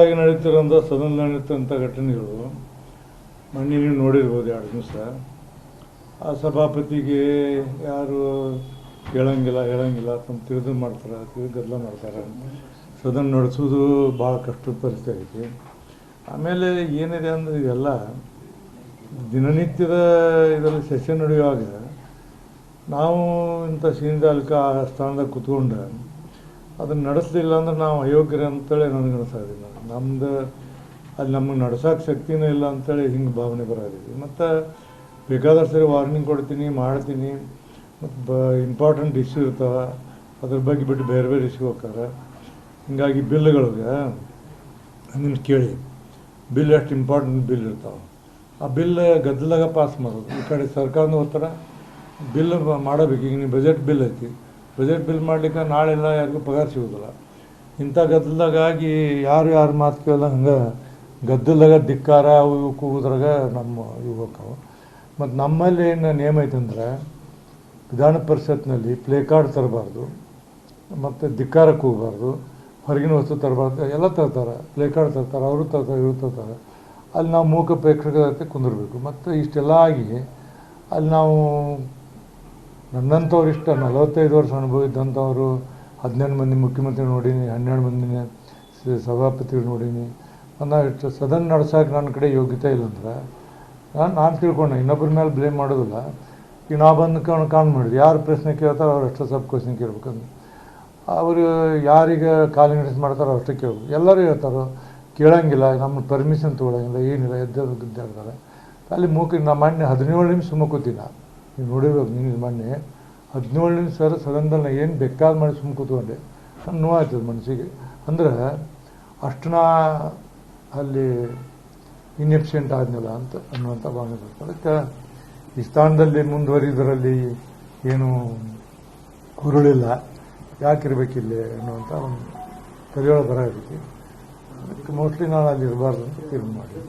ಸದನದಾಗಿ ನಡೀತಿರೋಂಥ ಸದನದಲ್ಲಿ ನಡೀತಂಥ ಘಟನೆಗಳು ಮೊನ್ನೆ ನೀವು ನೋಡಿರ್ಬೋದು 2 ದಿವಸ. ಆ ಸಭಾಪತಿಗೆ ಯಾರು ಹೇಳಂಗಿಲ್ಲ ತಮ್ಮ ತಿಳಿದು ಮಾಡ್ತಾರೆ, ಗದ್ದಲ ಮಾಡ್ತಾರೆ. ಸದನ ನಡೆಸೋದು ಭಾಳ ಕಷ್ಟದ ಪರಿಸ್ಥಿತಿ ಐತಿ. ಆಮೇಲೆ ಏನಿದೆ ಅಂದರೆ ಇದೆಲ್ಲ ದಿನನಿತ್ಯದ ಇದರಲ್ಲಿ ಸೆಷನ್ ನಡೆಯುವಾಗ ನಾವು ಇಂಥ ಸೀನಿದಾಲ್ಕ ಆ ಸ್ಥಾನದಾಗ ಕೂತ್ಕೊಂಡು ಅದನ್ನು ನಡೆಸಲಿಲ್ಲ ಅಂದ್ರೆ ನಾವು ಅಯೋಗ್ಯರು ಅಂತೇಳಿ ನನಗೆ ಅನಿಸ್ತಾ ಇದ್ದೀನಿ. ಅಲ್ಲಿ ನಮಗೆ ನಡ್ಸೋಕೆ ಶಕ್ತಿನೂ ಇಲ್ಲ ಅಂತೇಳಿ ಹಿಂಗೆ ಭಾವನೆ ಬರೋದಿದೆ. ಮತ್ತು ಬೇಕಾದಷ್ಟು ಸರಿ ವಾರ್ನಿಂಗ್ ಕೊಡ್ತೀನಿ, ಮಾಡ್ತೀನಿ. ಮತ್ತು ಇಂಪಾರ್ಟೆಂಟ್ ಇಶ್ಯೂ ಇರ್ತಾವೆ, ಅದ್ರ ಬಗ್ಗೆ ಬಿಟ್ಟು ಬೇರೆ ಬೇರೆ ಇಶ್ಯೂ ಹೋಗ್ತಾರೆ. ಹೀಗಾಗಿ ಬಿಲ್ಗಳಿಗೆ ನಿಮ್ಗೆ ಕೇಳಿ, ಬಿಲ್ ಎಷ್ಟು ಇಂಪಾರ್ಟೆಂಟ್ ಬಿಲ್ ಇರ್ತಾವೆ, ಆ ಬಿಲ್ ಗದ್ದಲಾಗ ಪಾಸ್ ಮಾಡೋದು. ಈ ಕಡೆ ಸರ್ಕಾರದ ಒತ್ತಡ ಬಿಲ್ ಮಾಡಬೇಕು. ಈಗ ನೀವು ಬಜೆಟ್ ಬಿಲ್ ಐತಿ, ಬಜೆಟ್ ಬಿಲ್ ಮಾಡಲಿಕ್ಕೆ ನಾಳೆಲ್ಲ ಯಾರಿಗೂ ಪಗಾರ ಸಿಗೋದಿಲ್ಲ. ಇಂಥ ಗದ್ದಲದಾಗಾಗಿ ಯಾರು ಮಾತು ಕೇಳಲ್ಲ. ಹಂಗೆ ಗದ್ದಲದಾಗ ಧಿಕ್ಕಾರ ಅವು ಇವು ಕೂಗೋದ್ರಾಗ ನಮ್ಮ ಇವು ಹೋಗ್ತಾವೆ. ಮತ್ತು ನಮ್ಮಲ್ಲಿ ಏನು ನಿಯಮ ಐತಂದ್ರೆ ವಿಧಾನ ಪರಿಷತ್ನಲ್ಲಿ ಪ್ಲೇ ಕಾರ್ಡ್ ತರಬಾರ್ದು, ಮತ್ತು ಧಿಕ್ಕಾರಕ್ಕೆ ಹೋಗಬಾರ್ದು, ಹೊರಗಿನ ವಸ್ತು ತರಬಾರ್ದು. ಎಲ್ಲ ತರ್ತಾರೆ, ಪ್ಲೇ ಕಾರ್ಡ್ ತರ್ತಾರೆ, ಅವರು ತರ್ತಾರೆ, ಇವರು ತರ್ತಾರೆ. ಅಲ್ಲಿ ನಾವು ಮೂಕ ಪ್ರೇಕ್ಷಕತೆ ಕುಂದಿರ್ಬೇಕು. ಮತ್ತು ಇಷ್ಟೆಲ್ಲ ಆಗಿ ಅಲ್ಲಿ ನಾವು ನನ್ನಂಥವ್ರು 45 ವರ್ಷ ಅನುಭವ ಇದ್ದಂಥವರು 12 ಮಂದಿ ಮುಖ್ಯಮಂತ್ರಿ ನೋಡೀನಿ, 12 ಮಂದಿನ ಸಭಾಪತಿಗಳು ನೋಡೀನಿ. ನಾನು ಇಷ್ಟು ಸದನ ನಡ್ಸೋಕೆ ನನ್ನ ಕಡೆ ಯೋಗ್ಯತೆ ಇಲ್ಲಂದ್ರೆ ನಾನು ತಿಳ್ಕೊಂಡೆ. ಇನ್ನೊಬ್ಬರ ಮೇಲೆ ಬ್ಲೇಮ್ ಮಾಡೋದಿಲ್ಲ. ಈಗ ನಾವು ಬಂದು ಕಾಣ್ ಮಾಡಿದ್ವಿ, ಯಾರು ಪ್ರಶ್ನೆ ಕೇಳ್ತಾರೋ ಅವ್ರು ಅಷ್ಟೇ ಸ್ವಲ್ಪ ಕ್ವಶನ್ ಕೇಳ್ಬೇಕಂದ್ರೆ ಅವರು ಯಾರಿಗೆ ಕಾಲು ನಡೆಸಿ ಮಾಡ್ತಾರೋ ಅಷ್ಟೇ ಕೇಳ್ಬೇಕು. ಎಲ್ಲರೂ ಹೇಳ್ತಾರೋ ಕೇಳೋಂಗಿಲ್ಲ, ನಮ್ಮ ಪರ್ಮಿಷನ್ ತೊಗೊಳಂಗಿಲ್ಲ, ಏನಿಲ್ಲ, ಎದ್ದಾಡ್ತಾರೆ. ಅಲ್ಲಿ ನಮ್ಮ ಮೊನ್ನೆ 17 ನಿಮಿಷ ಸುಮ್ಮ ಕೂತೀನಿ. ನೀವು ನೋಡಿರ್ಬೇಕು, ನೀನು ಮೊನ್ನೆ 17 ನಿಮಿಷ ಸದನದಲ್ಲಿ ಏನು ಬೇಕಾದ ಮಾಡಿ ಸುಮ್ಮ ಕೂತ್ಕೊಂಡೆ. ನಾನು ನೋವಾಗ್ತದೆ ಮನಸ್ಸಿಗೆ. ಅಂದ್ರೆ ಅಷ್ಟು ನಾ ಅಲ್ಲಿ ಇನ್ಎಫಿಷಿಯೆಂಟ್ ಆದ್ನಿಲ್ಲ ಅಂತ ಅನ್ನುವಂಥ ಭಾವನೆ ಬರ್ತದೆ. ಅದಕ್ಕೆ ಈ ಸ್ಥಾನದಲ್ಲಿ ಮುಂದುವರಿದರಲ್ಲಿ ಏನು ಹುರುಳಿಲ್ಲ, ಯಾಕಿರ್ಬೇಕಿಲ್ಲಿ ಅನ್ನುವಂಥ ಒಂದು ತಲೆಯೊಳಗೆ ಬರ ಇರುತ್ತೆ. ಅದಕ್ಕೆ ಮೋಸ್ಟ್ಲಿ ನಾನು ಅಲ್ಲಿ ಇರಬಾರ್ದು ಅಂತ ತೀರ್ಮಾನ ಮಾಡಿದೆ.